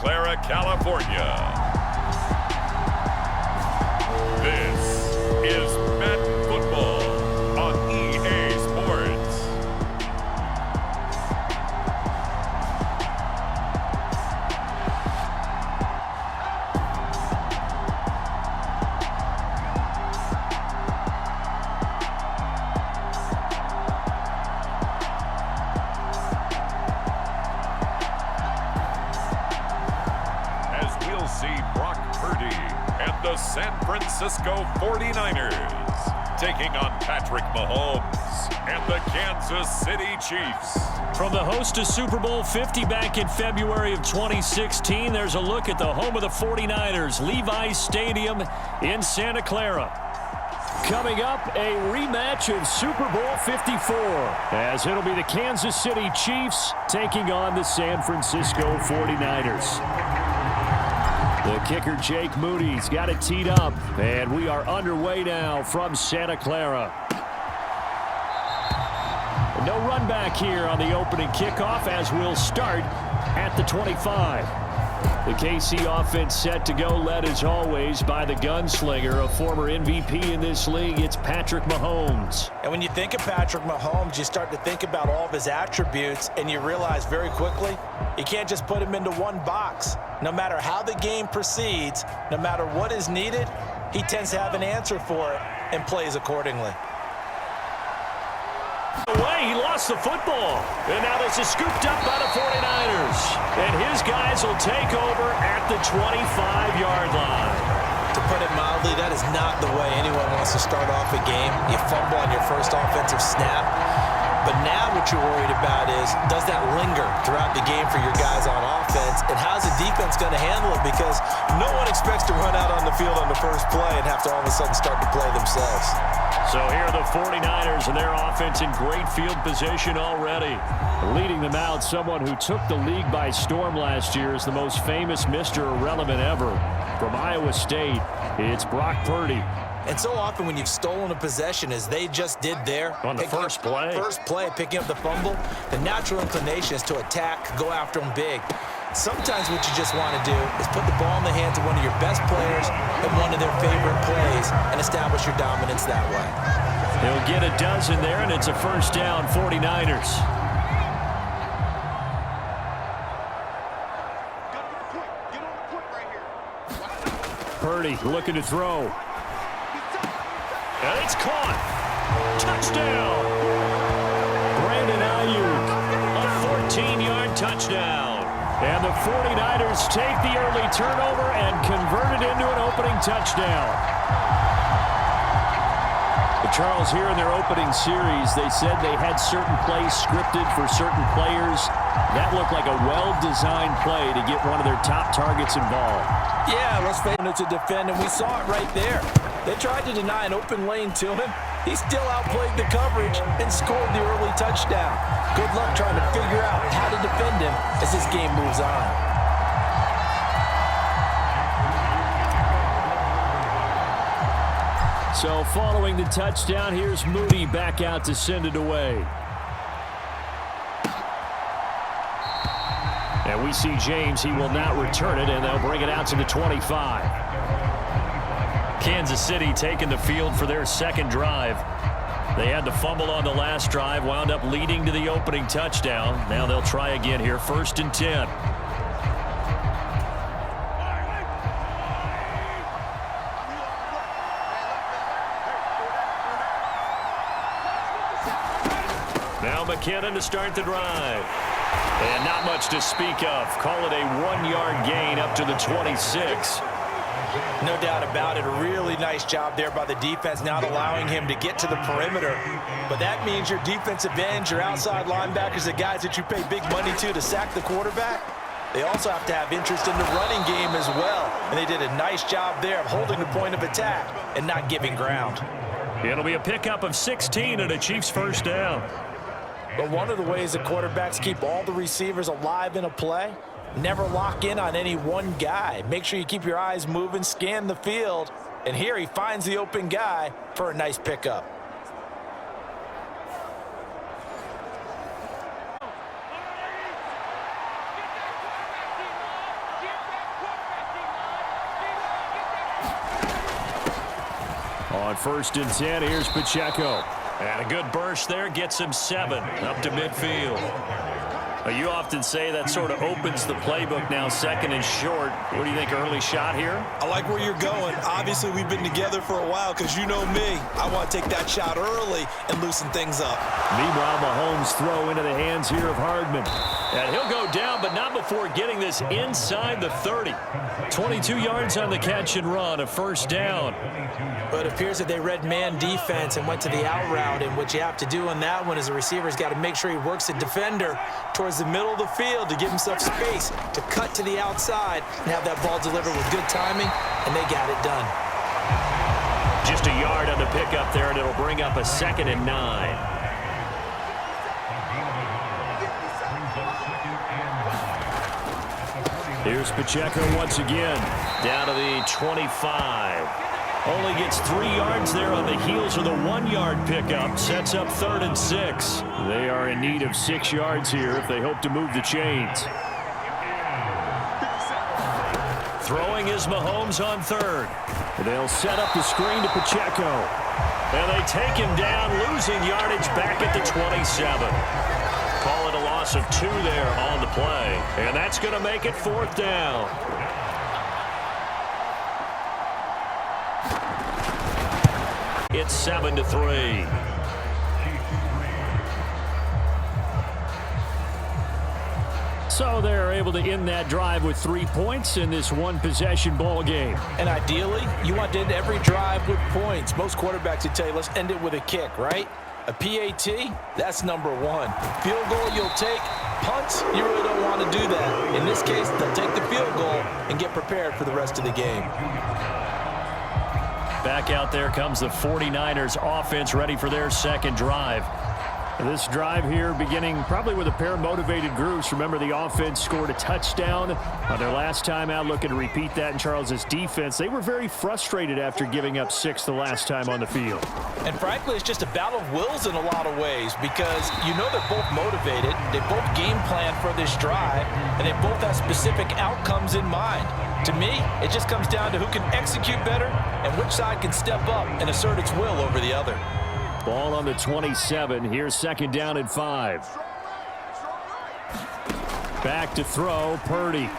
Clara, California. This is Madden Football on EA Sports. As we'll see Brock Purdy and the San Francisco 49ers taking on Patrick Mahomes and the Kansas City Chiefs. From the host to Super Bowl 50 back in February of 2016, there's a look at the home of the 49ers, Levi's Stadium in Santa Clara. Coming up, a rematch of Super Bowl 54, as it'll be the Kansas City Chiefs taking on the San Francisco 49ers. The kicker, Jake Moody's got it teed up, and we are underway now from Santa Clara. No run back here on the opening kickoff as we'll start at the 25. The KC offense set to go, led as always by the gunslinger, a former MVP in this league. It's Patrick Mahomes. And when you think of Patrick Mahomes, you start to think about all of his attributes, and you realize very quickly you can't just put him into one box. No matter how the game proceeds, no matter what is needed, he tends to have an answer for it and plays accordingly. Away, he lost the football. And now this is scooped up by the 49ers. And his guys will take over at the 25-yard line. To put it mildly, that is not the way anyone wants to start off a game. You fumble on your first offensive snap. But now what you're worried about is, does that linger throughout the game for your guys on offense? And how's the defense going to handle it? Because no one expects to run out on the field on the first play and have to all of a sudden start to play themselves. So here are the 49ers and their offense in great field position already. Leading them out, someone who took the league by storm last year is the most famous Mr. Irrelevant ever. From Iowa State, it's Brock Purdy. And so often when you've stolen a possession, as they just did there, on the first play, picking up the fumble, the natural inclination is to attack, go after them big. Sometimes what you just want to do is put the ball in the hands of one of your best players and one of their favorite plays and establish your dominance that way. He'll get a dozen there, and it's a first down, 49ers. Purdy looking to throw. And it's caught. Touchdown. Brandon Ayuk, a 14-yard touchdown. And the 49ers take the early turnover and convert it into an opening touchdown. But Charles, here in their opening series, they said they had certain plays scripted for certain players. That looked like a well-designed play to get one of their top targets involved. Yeah, let's face it, to defend, and we saw it right there. They tried to deny an open lane to him. He still outplayed the coverage and scored the early touchdown. Good luck trying to figure out how to defend him as this game moves on. So following the touchdown, here's Moody back out to send it away. And we see James, he will not return it, and they'll bring it out to the 25. Kansas City taking the field for their second drive. They had the fumble on the last drive, wound up leading to the opening touchdown. Now they'll try again here, 1st and 10. Now McKinnon to start the drive. And not much to speak of. Call it a 1-yard gain up to the 26. No doubt about it. A really nice job there by the defense, not allowing him to get to the perimeter. But that means your defensive ends, your outside linebackers, the guys that you pay big money to sack the quarterback, they also have to have interest in the running game as well. And they did a nice job there of holding the point of attack and not giving ground. It'll be a pickup of 16 and a Chiefs first down. But one of the ways that quarterbacks keep all the receivers alive in a play, never lock in on any one guy. Make sure you keep your eyes moving, scan the field, and here he finds the open guy for a nice pickup. On 1st and 10, here's Pacheco. And a good burst there gets him 7 up to midfield. You often say that sort of opens the playbook now, 2nd and short. What do you think, early shot here? I like where you're going. Obviously, we've been together for a while because you know me. I want to take that shot early and loosen things up. Meanwhile, Mahomes throw into the hands here of Hardman. And he'll go down, but not before getting this inside the 30. 22 yards on the catch and run, a 1st down. But it appears that they read man defense and went to the out route, and what you have to do on that one is the receiver's got to make sure he works the defender towards the middle of the field to give himself space to cut to the outside and have that ball delivered with good timing, and they got it done. Just a yard on the pickup there, and it'll bring up a 2nd and 9. Here's Pacheco once again, down to the 25. Only gets 3 yards there on the heels of the 1-yard pickup. Sets up 3rd and 6. They are in need of 6 yards here if they hope to move the chains. Throwing is Mahomes on 3rd. They'll set up the screen to Pacheco. And they take him down, losing yardage back at the 27. Call it a loss of 2 there on the play. And that's going to make it 4th down. It's 7-3. So they're able to end that drive with 3 points in this one-possession ball game. And ideally, you want to end every drive with points. Most quarterbacks would tell you, let's end it with a kick, right? A PAT, that's number 1. Field goal you'll take. Punts, you really don't want to do that. In this case, they'll take the field goal and get prepared for the rest of the game. Back out there comes the 49ers offense, ready for their 2nd drive. This drive here beginning probably with a pair of motivated groups. Remember, the offense scored a touchdown on their last time out, looking to repeat that in Charles' defense. They were very frustrated after giving up 6 the last time on the field. And frankly, it's just a battle of wills in a lot of ways because you know they're both motivated, they both game plan for this drive, and they both have specific outcomes in mind. To me, it just comes down to who can execute better and which side can step up and assert its will over the other. Ball on the 27. Here's 2nd down and 5. Back to throw, Purdy.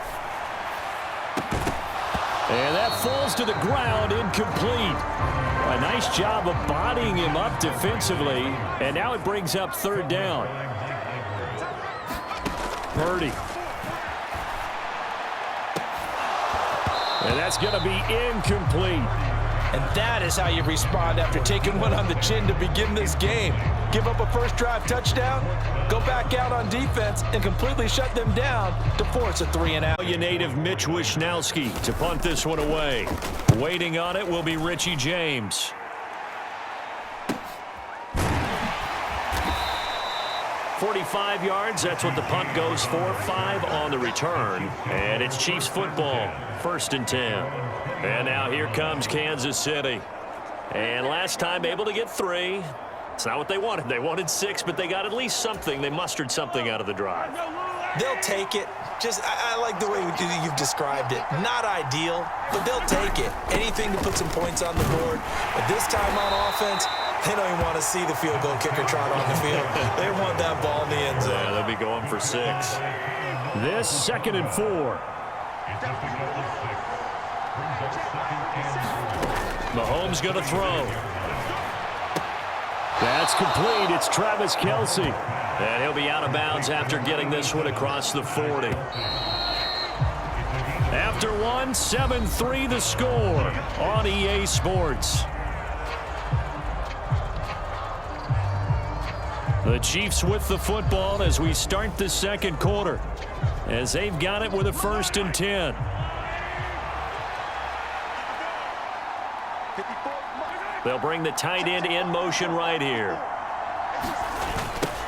And that falls to the ground, incomplete. A nice job of bodying him up defensively. And now it brings up 3rd down. Purdy. And that's going to be incomplete. And that is how you respond after taking one on the chin to begin this game. Give up a first drive touchdown, go back out on defense, and completely shut them down to force a 3-and-out. Native Mitch Wishnowski to punt this one away. Waiting on it will be Richie James. .45 yards, that's what the punt goes for. 5 on the return. And it's Chiefs football, 1st and 10. And now here comes Kansas City. And last time able to get 3. It's not what they wanted. They wanted 6, but they got at least something. They mustered something out of the drive. They'll take it. I like the way you've described it. Not ideal, but they'll take it. Anything to put some points on the board. But this time on offense, they don't even want to see the field goal kicker trot on the field. They want that ball in the end zone. Yeah, they'll be going for 6. This 2nd and 4. Mahomes going to throw. That's complete. It's Travis Kelce. And he'll be out of bounds after getting this one across the 40. After one, 7-3 the score on EA Sports. The Chiefs with the football as we start the 2nd quarter, as they've got it with a 1st and 10. They'll bring the tight end in motion right here.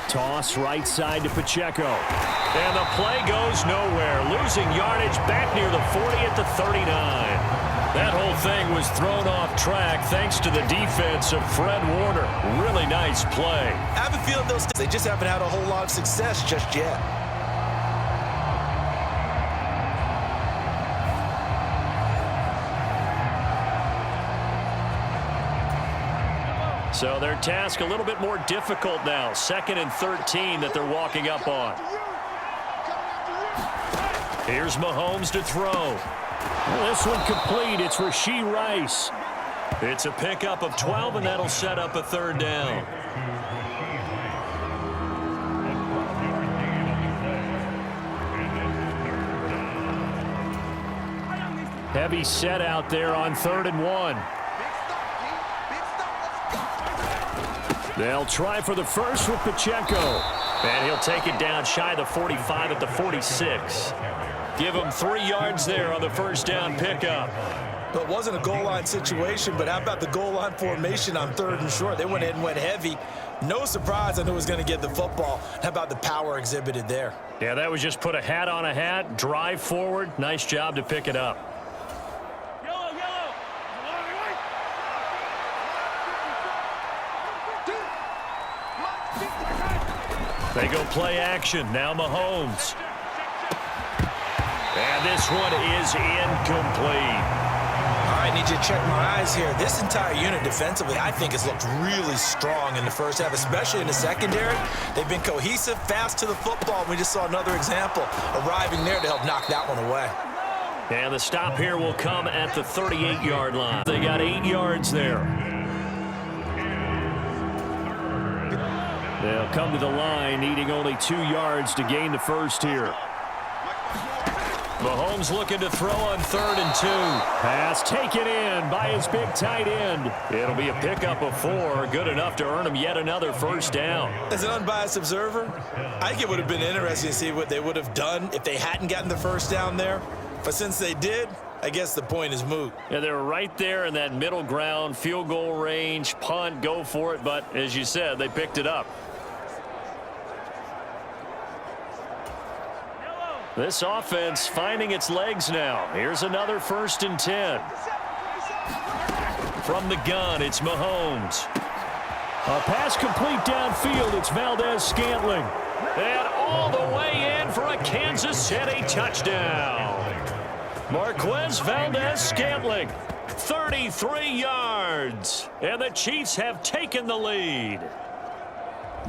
Toss right side to Pacheco. And the play goes nowhere. Losing yardage back near the 40 at the 39. That whole thing was thrown off track thanks to the defense of Fred Warner. Really nice play. I have a feeling they just haven't had a whole lot of success just yet. So their task a little bit more difficult now. 2nd and 13 that they're walking up on. Here's Mahomes to throw. This one complete. It's Rashee Rice. It's a pickup of 12, and that'll set up a 3rd down. Heavy set out there on 3rd and 1. They'll try for the first with Pacheco. And he'll take it down shy of the 45 at the 46. Give him 3 yards there on the 1st down pickup. But it wasn't a goal line situation, but how about the goal line formation on 3rd and short? They went ahead and went heavy. No surprise I knew he was going to get the football. How about the power exhibited there? Yeah, that was just put a hat on a hat, drive forward. Nice job to pick it up. They go play action. Now Mahomes. And this one is incomplete. All right, need you to check my eyes here. This entire unit defensively, I think, has looked really strong in the first half, especially in the secondary. They've been cohesive, fast to the football. We just saw another example arriving there to help knock that one away. And the stop here will come at the 38-yard line. They got 8 yards there. They'll come to the line, needing only 2 yards to gain the first here. Mahomes looking to throw on 3rd and 2. Pass taken in by his big tight end. It'll be a pickup of 4, good enough to earn him yet another 1st down. As an unbiased observer, I think it would have been interesting to see what they would have done if they hadn't gotten the 1st down there. But since they did, I guess the point is moot. Yeah, they were right there in that middle ground, field goal range, punt, go for it. But as you said, they picked it up. This offense finding its legs now. Here's another 1st and 10. From the gun, it's Mahomes. A pass complete downfield. It's Valdez-Scantling. And all the way in for a Kansas City touchdown. Marquez Valdez-Scantling, 33 yards. And the Chiefs have taken the lead.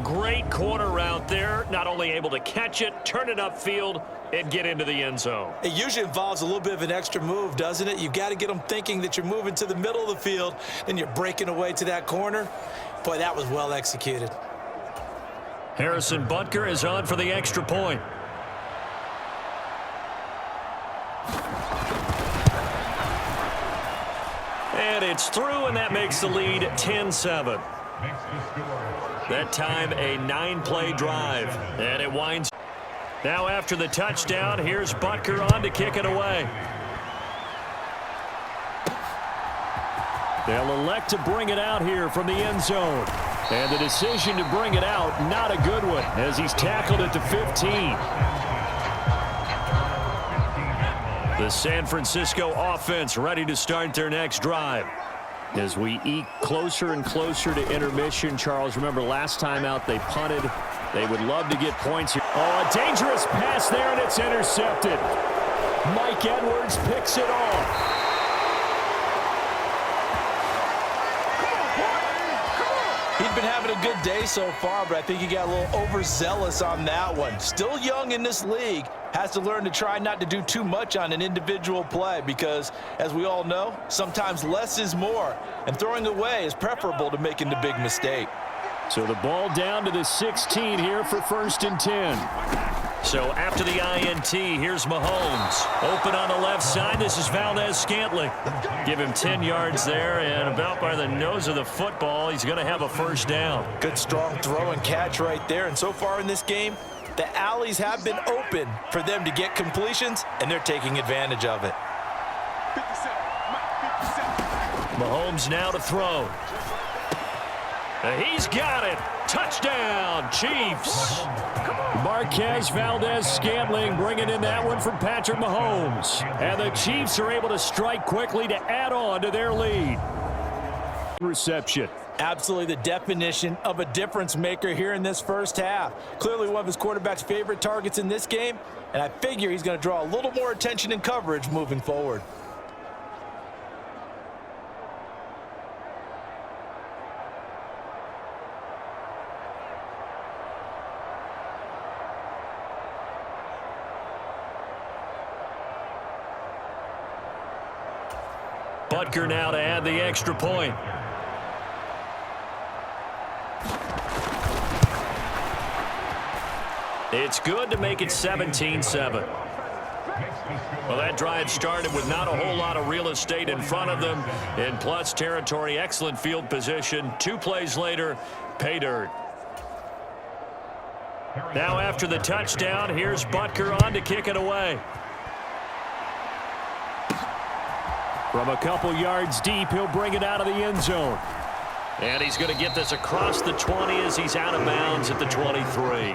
Great corner out there, not only able to catch it, turn it upfield, and get into the end zone. It usually involves a little bit of an extra move, doesn't it? You've got to get them thinking that you're moving to the middle of the field, and you're breaking away to that corner. Boy, that was well executed. Harrison Butker is on for the extra point. And it's through, and that makes the lead 10-7. That time, a 9-play drive. And it winds. Now after the touchdown, here's Butker on to kick it away. They'll elect to bring it out here from the end zone. And the decision to bring it out, not a good one, as he's tackled at the 15. The San Francisco offense ready to start their next drive. As we eke closer and closer to intermission, Charles, remember last time out they punted. They would love to get points here. Oh, a dangerous pass there, and it's intercepted. Mike Edwards picks it off. He's been having a good day so far, but I think he got a little overzealous on that one. Still young in this league. Has to learn to try not to do too much on an individual play because, as we all know, sometimes less is more. And throwing away is preferable to making the big mistake. So the ball down to the 16 here for 1st and 10. So after the INT, here's Mahomes. Open on the left side. This is Valdez-Scantling. Give him 10 yards there, and about by the nose of the football, he's going to have a 1st down. Good, strong throw and catch right there. And so far in this game, the alleys have been open for them to get completions, and they're taking advantage of it. Mahomes now to throw. He's got it. Touchdown, Chiefs. Marquez Valdez-Scantling bringing in that one from Patrick Mahomes. And the Chiefs are able to strike quickly to add on to their lead. Reception. Absolutely the definition of a difference maker here in this first half. Clearly one of his quarterback's favorite targets in this game, and I figure he's going to draw a little more attention and coverage moving forward. Butker now to add the extra point. It's good to make it 17-7. Well, that drive started with not a whole lot of real estate in front of them. In plus territory, excellent field position. 2 plays later, pay dirt. Now after the touchdown, here's Butker on to kick it away. From a couple yards deep, he'll bring it out of the end zone. And he's going to get this across the 20 as he's out of bounds at the 23.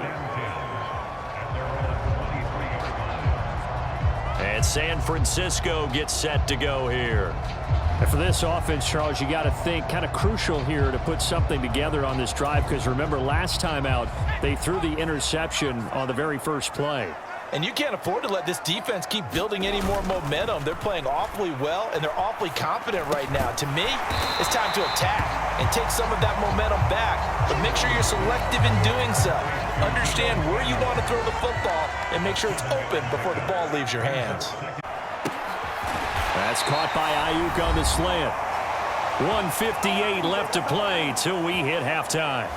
And San Francisco gets set to go here. And for this offense, Charles, you got to think kind of crucial here to put something together on this drive, because remember last time out they threw the interception on the very first play. And you can't afford to let this defense keep building any more momentum. They're playing awfully well, and they're awfully confident right now. To me, it's time to attack and take some of that momentum back. But make sure you're selective in doing so. Understand where you want to throw the football and make sure it's open before the ball leaves your hands. That's caught by Ayuk on the slant. 1:58 left to play till we hit halftime.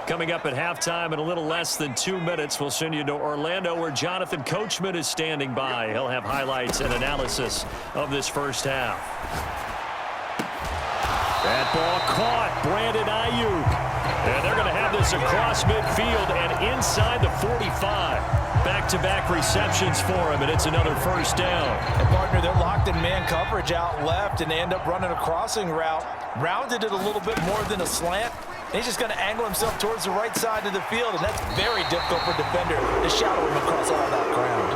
Coming up at halftime in a little less than 2 minutes, we'll send you to Orlando where Jonathan Coachman is standing by. He'll have highlights and analysis of this first half. That ball caught. Brandon Ayuk. And they're going to have this across midfield and inside the 45. Back-to-back receptions for him, and it's another first down. And, partner, they're locked in man coverage out left, and they end up running a crossing route. Rounded it a little bit more than a slant. He's just going to angle himself towards the right side of the field, and that's very difficult for a defender to shadow him across all that ground.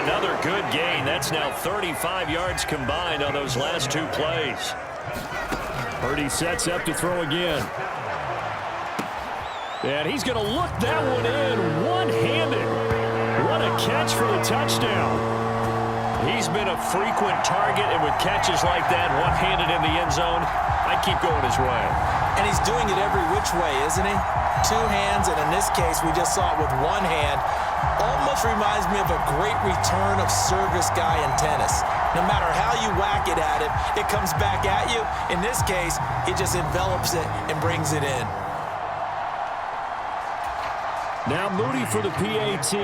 Another good gain. That's now 35 yards combined on those last 2 plays. Purdy sets up to throw again. And he's going to look that one in one-handed. What a catch for the touchdown. He's been a frequent target, and with catches like that, one-handed in the end zone, I'd keep going his way. And he's doing it every which way, isn't he? 2 hands, and in this case, we just saw it with 1 hand. Almost reminds me of a great return of service guy in tennis. No matter how you whack it at him, it comes back at you. In this case, he just envelops it and brings it in. Now Moody for the PAT.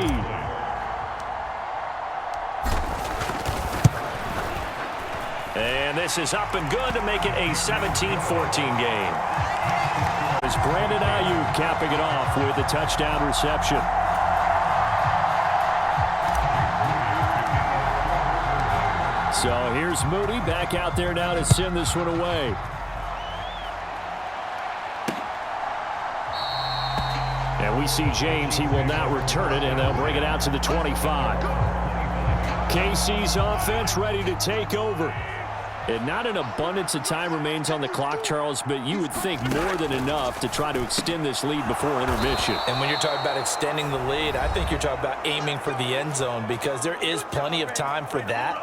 And this is up and good to make it a 17-14 game. As Brandon Ayuk capping it off with a touchdown reception. So here's Moody back out there now to send this one away. And we see James. He will not return it, and they'll bring it out to the 25. KC's offense ready to take over. And not an abundance of time remains on the clock, Charles, but you would think more than enough to try to extend this lead before intermission. And when you're talking about extending the lead, I think you're talking about aiming for the end zone, because there is plenty of time for that.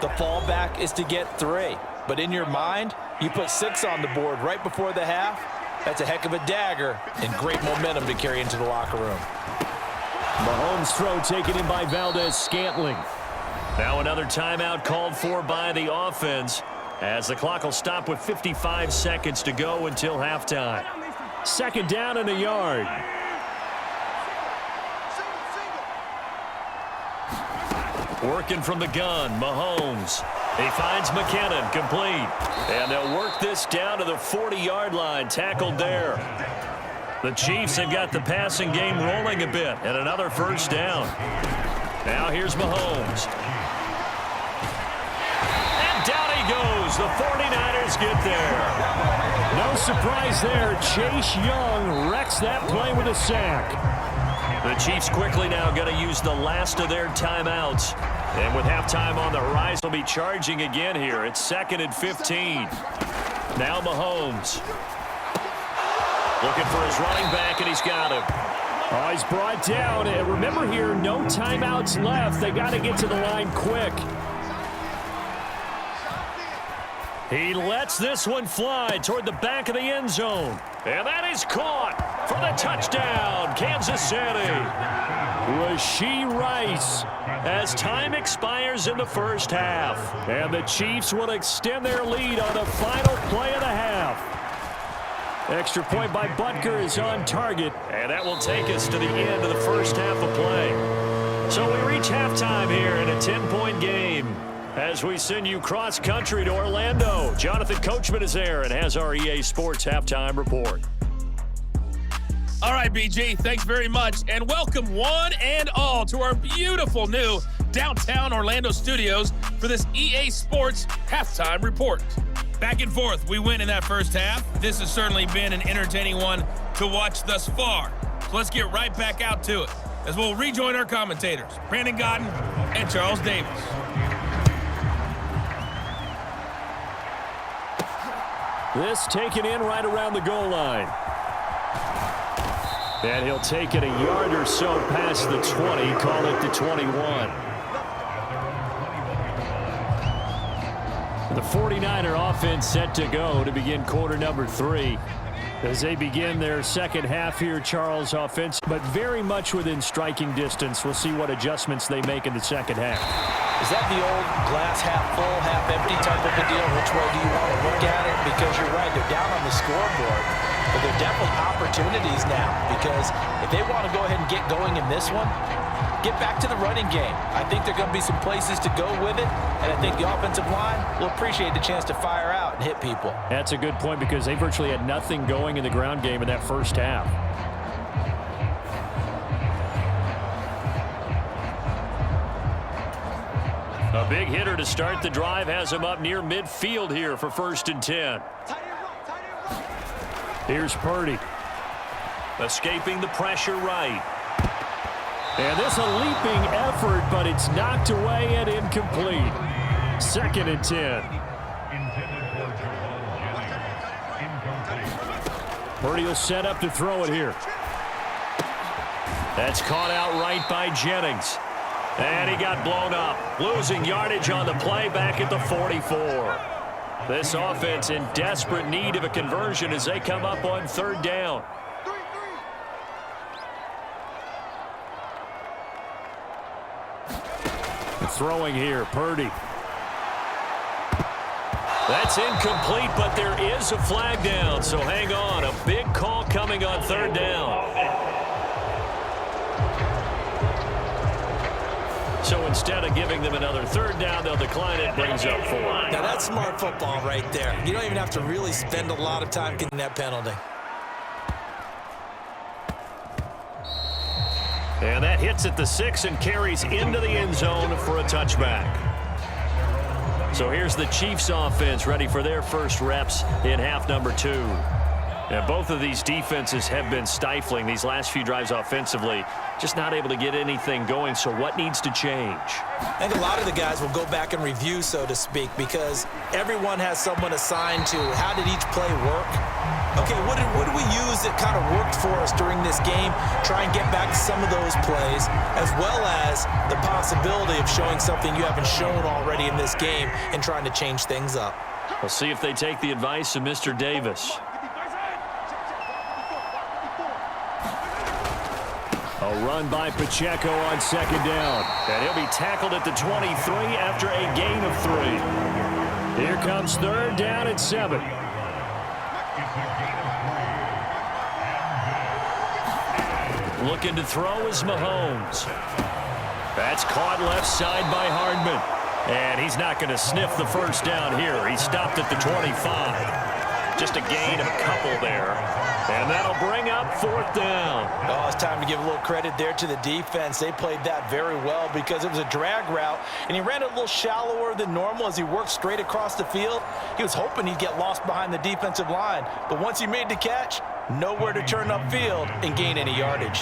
The fallback is to get 3. But in your mind, you put 6 on the board right before the half. That's a heck of a dagger and great momentum to carry into the locker room. Mahomes' throw taken in by Valdez-Scantling. Now another timeout called for by the offense as the clock will stop with 55 seconds to go until halftime. 2nd down and a yard. Working from the gun, Mahomes. He finds McKinnon, complete. And they'll work this down to the 40-yard line, tackled there. The Chiefs have got the passing game rolling a bit, and another first down. Now here's Mahomes. And down he goes. The 49ers get there. No surprise there. Chase Young wrecks that play with a sack. The Chiefs quickly now going to use the last of their timeouts. And with halftime on the rise, they'll be charging again here. It's 2nd and 15. Now Mahomes. Looking for his running back, and he's got him. Oh, he's brought down. And remember here, no timeouts left. They got to get to the line quick. He lets this one fly toward the back of the end zone. And that is caught for the touchdown, Kansas City. Rashee Rice as time expires in the first half. And the Chiefs will extend their lead on the final play of the half. Extra point by Butker is on target, and that will take us to the end of the first half of play. So we reach halftime here in a 10-point game as we send you cross-country to Orlando. Jonathan Coachman is there and has our EA Sports halftime report. All right, BG, thanks very much, and welcome one and all to our beautiful new downtown Orlando studios for this EA Sports halftime report. Back and forth, we win in that first half. This has certainly been an entertaining one to watch thus far. So let's get right back out to it as we'll rejoin our commentators, Brandon Godden and Charles Davis. This taken in right around the goal line. And he'll take it a yard or so past the 20, call it the 21. The 49er offense set to go to begin quarter number 3. As they begin their second half here, Charles, offense, but very much within striking distance. We'll see what adjustments they make in the second half. Is that the old glass half full, half empty type of a deal? Which way do you want to look at it? Because you're right, they're down on the scoreboard. But there are definitely opportunities now, because if they want to go ahead and get going in this one, get back to the running game. I think there are going to be some places to go with it, and I think the offensive line will appreciate the chance to fire out and hit people. That's a good point, because they virtually had nothing going in the ground game in that first half. A big hitter to start the drive has him up near midfield here for 1st and 10. Here's Purdy. Escaping the pressure right. And this a leaping effort, but it's knocked away and incomplete. 2nd and 10. Purdy will set up to throw it here. That's caught out right by Jennings. And he got blown up. Losing yardage on the play back at the 44. This offense in desperate need of a conversion as they come up on 3rd down. Throwing here, Purdy. That's incomplete, but there is a flag down, so hang on. A big call coming on 3rd down. So instead of giving them another 3rd down, they'll decline it, brings up 4. Now that's smart football right there. You don't even have to really spend a lot of time getting that penalty. And that hits at the 6 and carries into the end zone for a touchback. So here's the Chiefs offense ready for their first reps in half number 2. And both of these defenses have been stifling these last few drives offensively. Just not able to get anything going, so what needs to change? I think a lot of the guys will go back and review, so to speak, because everyone has someone assigned to how did each play work. Okay, what did we use that kind of worked for us during this game? Try and get back to some of those plays, as well as the possibility of showing something you haven't shown already in this game and trying to change things up. We'll see if they take the advice of Mr. Davis. A run by Pacheco on 2nd down. And he'll be tackled at the 23 after a gain of 3. Here comes 3rd down at 7. Looking to throw is Mahomes. That's caught left side by Hardman. And he's not going to sniff the 1st down here. He stopped at the 25. Just a gain of a couple there. And that'll bring up 4th down. Oh, it's time to give a little credit there to the defense. They played that very well because it was a drag route, and he ran it a little shallower than normal as he worked straight across the field. He was hoping he'd get lost behind the defensive line, but once he made the catch, nowhere to turn upfield and gain any yardage.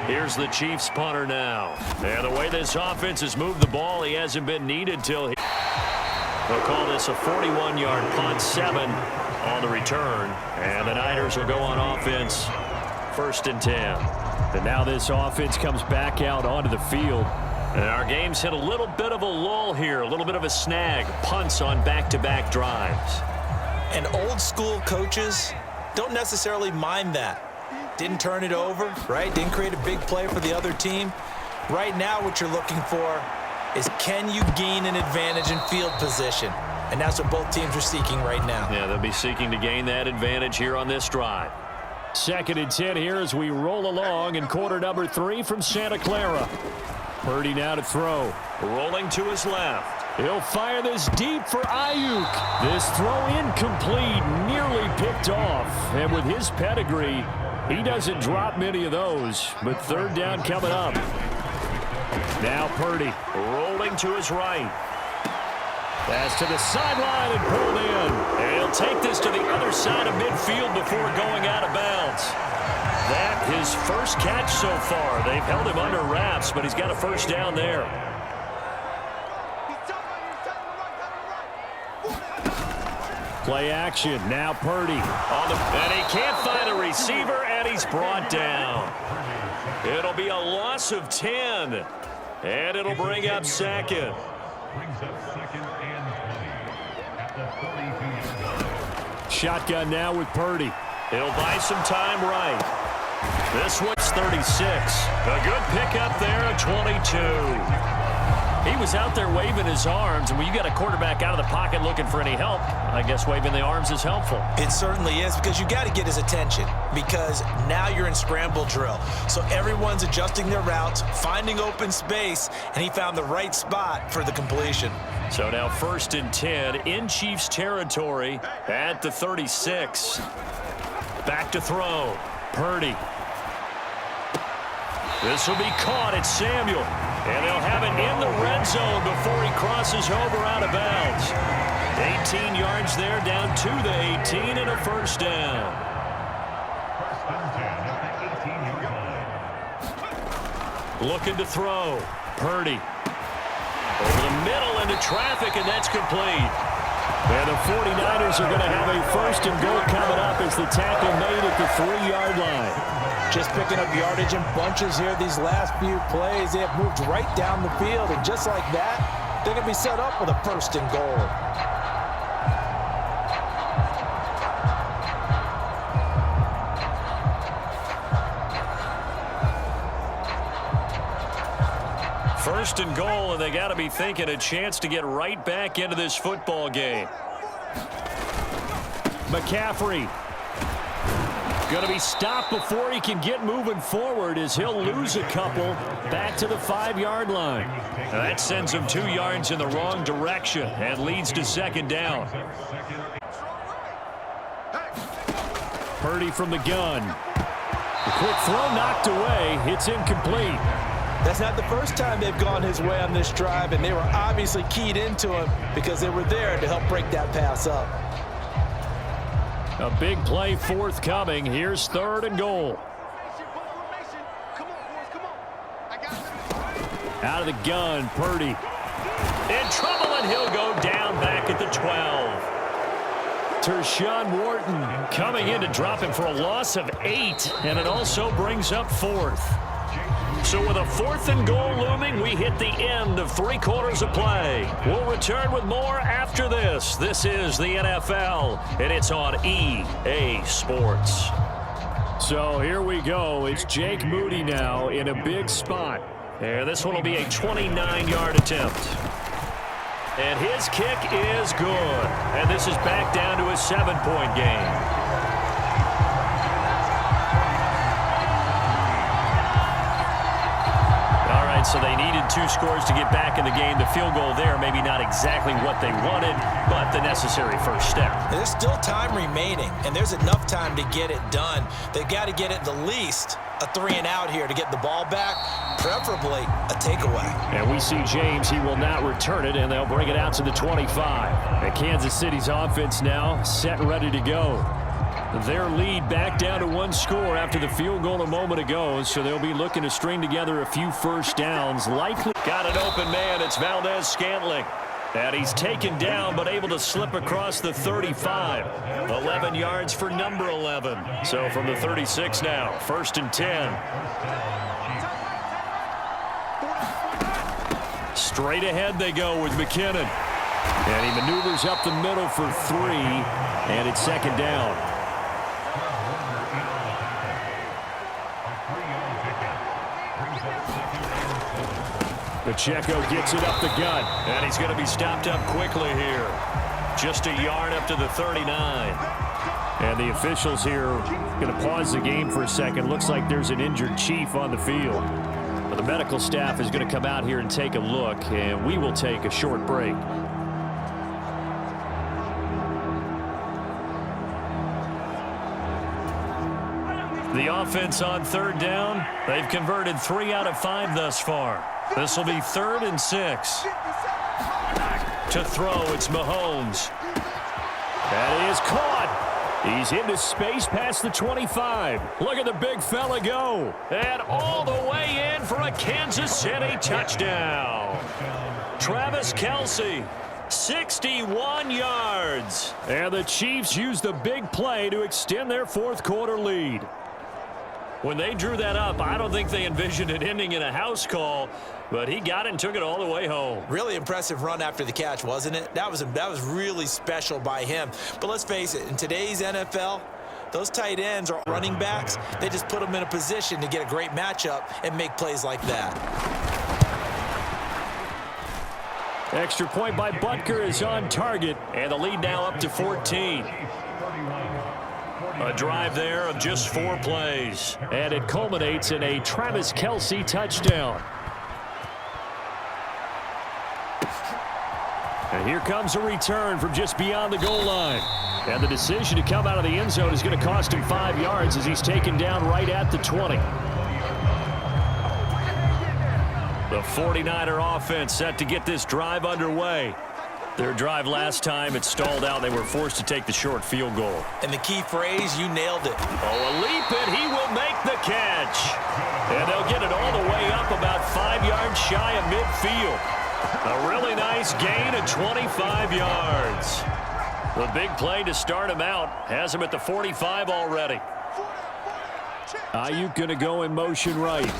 Here's the Chiefs punter now. And the way this offense has moved the ball, he hasn't been needed till he... They'll call this a 41-yard punt, 7 on the return. And the Niners will go on offense, 1st and 10. And now this offense comes back out onto the field. And our game's hit a little bit of a lull here, a little bit of a snag. Punts on back-to-back drives. And old school coaches don't necessarily mind that. Didn't turn it over, right? Didn't create a big play for the other team. Right now what you're looking for is, can you gain an advantage in field position? And that's what both teams are seeking right now. Yeah, they'll be seeking to gain that advantage here on this drive. 2nd and 10 here as we roll along in quarter number 3 from Santa Clara. Purdy now to throw. Rolling to his left. He'll fire this deep for Ayuk. This throw incomplete, nearly picked off. And with his pedigree, he doesn't drop many of those. But 3rd down coming up. Now Purdy Rolling to his right. pass to the sideline and pulled in. And he'll take this to the other side of midfield before going out of bounds. That his first catch so far. They've held him under wraps, but he's got a first down there. Play action. Now Purdy. And he can't find a receiver, and he's brought down. It'll be a loss of 10. And it'll bring up 2nd. Shotgun now with Purdy. He'll buy some time right. This one's 36. A good pickup there at 22. He was out there waving his arms, and when you got a quarterback out of the pocket looking for any help, I guess waving the arms is helpful. It certainly is, because you got to get his attention, because now you're in scramble drill. So everyone's adjusting their routes, finding open space, and he found the right spot for the completion. So now 1st and 10 in Chiefs territory at the 36. Back to throw. Purdy. This will be caught at Samuel. And they'll have it in the red zone before he crosses over out of bounds. 18 yards there, down to the 18, and a first down. Looking to throw. Purdy. Over the middle into traffic, and that's complete. And the 49ers are going to have a 1st and goal coming up as the tackle made at the 3-yard line. Just picking up yardage in bunches here these last few plays. They have moved right down the field, and just like that, they're going to be set up with a 1st and goal. First and goal, and they got to be thinking a chance to get right back into this football game. McCaffrey. Going to be stopped before he can get moving forward as he'll lose a couple back to the 5-yard line. Now that sends him 2 yards in the wrong direction and leads to 2nd down. Purdy from the gun. The quick throw knocked away. It's incomplete. That's not the first time they've gone his way on this drive, and they were obviously keyed into him because they were there to help break that pass up. A big play forthcoming. Here's 3rd and goal. Out of the gun, Purdy. In trouble, and he'll go down back at the 12. Tershawn Wharton Coming in to drop him for a loss of 8, and it also brings up 4th. So with a 4th and goal looming, we hit the end of 3 quarters of play. We'll return with more after this. This is the NFL, and it's on EA Sports. So here we go. It's Jake Moody now in a big spot. And this one will be a 29-yard attempt. And his kick is good. And this is back down to a 7-point game. So they needed 2 scores to get back in the game. The field goal there, maybe not exactly what they wanted, but the necessary first step. There's still time remaining, and there's enough time to get it done. They've got to get at the least a 3-and-out here to get the ball back, preferably a takeaway. And we see James. He will not return it, and they'll bring it out to the 25. And Kansas City's offense now set and ready to go. Their lead back down to 1 score after the field goal a moment ago, so they'll be looking to string together a few first downs. Likely got an open man. It's Valdez-Scantling. And he's taken down but able to slip across the 35. 11 yards for number 11. So from the 36 now, 1st and 10. Straight ahead they go with McKinnon. And he maneuvers up the middle for 3, and it's 2nd down. Pacheco gets it up the gut, and he's going to be stopped up quickly here. Just a yard up to the 39. And the officials here are going to pause the game for a second. Looks like there's an injured Chief on the field. But the medical staff is going to come out here and take a look, and we will take a short break. The offense on third down. They've converted 3 out of 5 thus far. This will be 3rd and 6. To throw, it's Mahomes. That is caught. He's into space past the 25. Look at the big fella go. And all the way in for a Kansas City touchdown. Travis Kelce, 61 yards. And the Chiefs use the big play to extend their fourth quarter lead. When they drew that up, I don't think they envisioned it ending in a house call, but he got it and took it all the way home. Really impressive run after the catch, wasn't it? That was really special by him. But let's face it, in today's NFL, those tight ends or running backs, they just put them in a position to get a great matchup and make plays like that. Extra point by Butker is on target, and the lead now up to 14. A drive there of just 4 plays, and it culminates in a Travis Kelce touchdown. And here comes a return from just beyond the goal line. And the decision to come out of the end zone is going to cost him 5 yards as he's taken down right at the 20. The 49er offense set to get this drive underway. Their drive last time, it stalled out. They were forced to take the short field goal. And the key phrase, you nailed it. Oh, a leap, and he will make the catch. And they'll get it all the way up about 5 yards shy of midfield. A really nice gain of 25 yards. The big play to start him out has him at the 45 already. Ayuk going to go in motion right.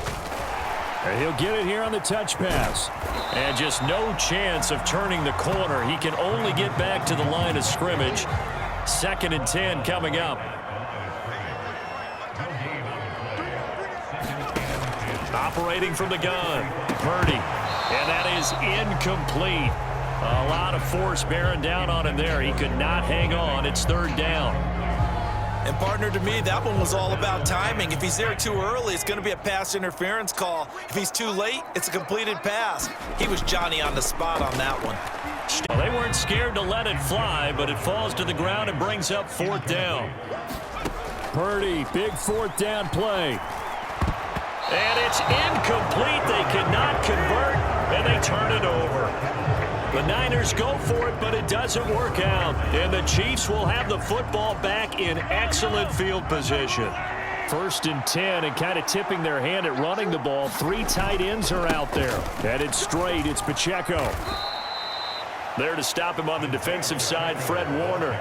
And he'll get it here on the touch pass. And just no chance of turning the corner. He can only get back to the line of scrimmage. 2nd and 10 coming up. Operating from the gun, Purdy. And that is incomplete. A lot of force bearing down on him there. He could not hang on. It's 3rd down. And partner, to me, that one was all about timing. If he's there too early, it's going to be a pass interference call. If he's too late, it's a completed pass. He was Johnny on the spot on that one. Well, they weren't scared to let it fly, but it falls to the ground and brings up 4th down. Purdy, big 4th down play. And it's incomplete. They cannot convert, and they turn it over. The Niners go for it, but it doesn't work out. And the Chiefs will have the football back in excellent field position. 1st and 10, and kind of tipping their hand at running the ball. 3 tight ends are out there. Headed straight, it's Pacheco. There to stop him on the defensive side, Fred Warner.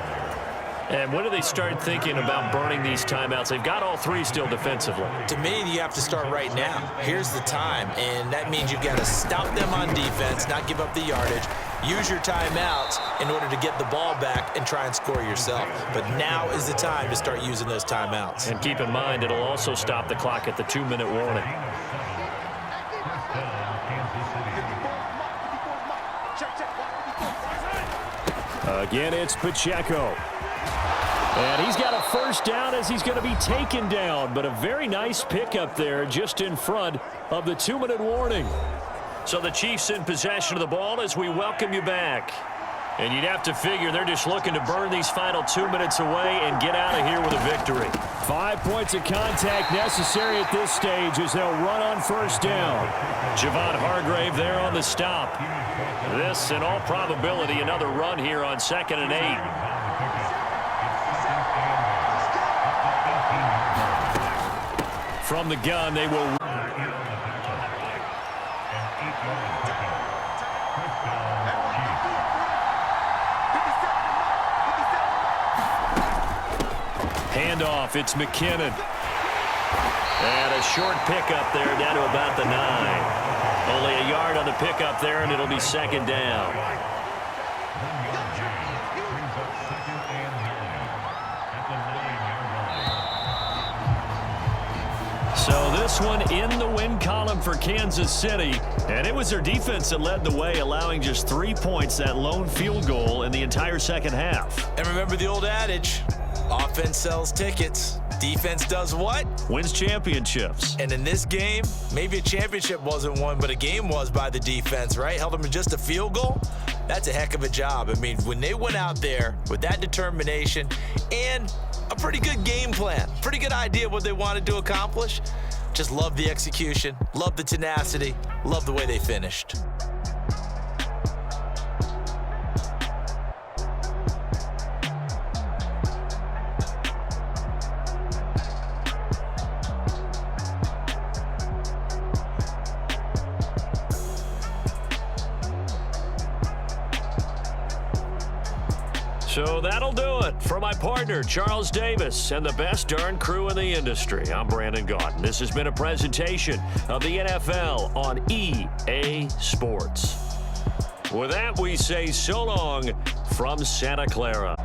And when do they start thinking about burning these timeouts? They've got all 3 still defensively. To me, you have to start right now. Here's the time, and that means you've got to stop them on defense, not give up the yardage, use your timeouts in order to get the ball back and try and score yourself. But now is the time to start using those timeouts. And keep in mind, it'll also stop the clock at the 2-minute warning. Again, it's Pacheco. And he's got a 1st down as he's going to be taken down. But a very nice pickup there just in front of the 2-minute warning. So the Chiefs in possession of the ball as we welcome you back. And you'd have to figure they're just looking to burn these final 2 minutes away and get out of here with a victory. 5 points of contact necessary at this stage as they'll run on 1st down. Javon Hargrave there on the stop. This, in all probability, another run here on 2nd and 8. From the gun, they will. Handoff, it's McKinnon. And a short pickup there down to about the 9. Only a yard on the pickup there, and it'll be 2nd down. So this this one in the win column for Kansas City. And it was their defense that led the way, allowing just 3 points, that lone field goal in the entire second half. And remember the old adage, offense sells tickets. Defense does what? Wins championships. And in this game, maybe a championship wasn't won, but a game was by the defense, right? Held them to just a field goal. That's a heck of a job. I mean, when they went out there with that determination and a pretty good game plan, pretty good idea what they wanted to accomplish, just love the execution, love the tenacity, love the way they finished. So that'll do it for my partner, Charles Davis, and the best darn crew in the industry. I'm Brandon Gaudin. This has been a presentation of the NFL on EA Sports. With that, we say so long from Santa Clara.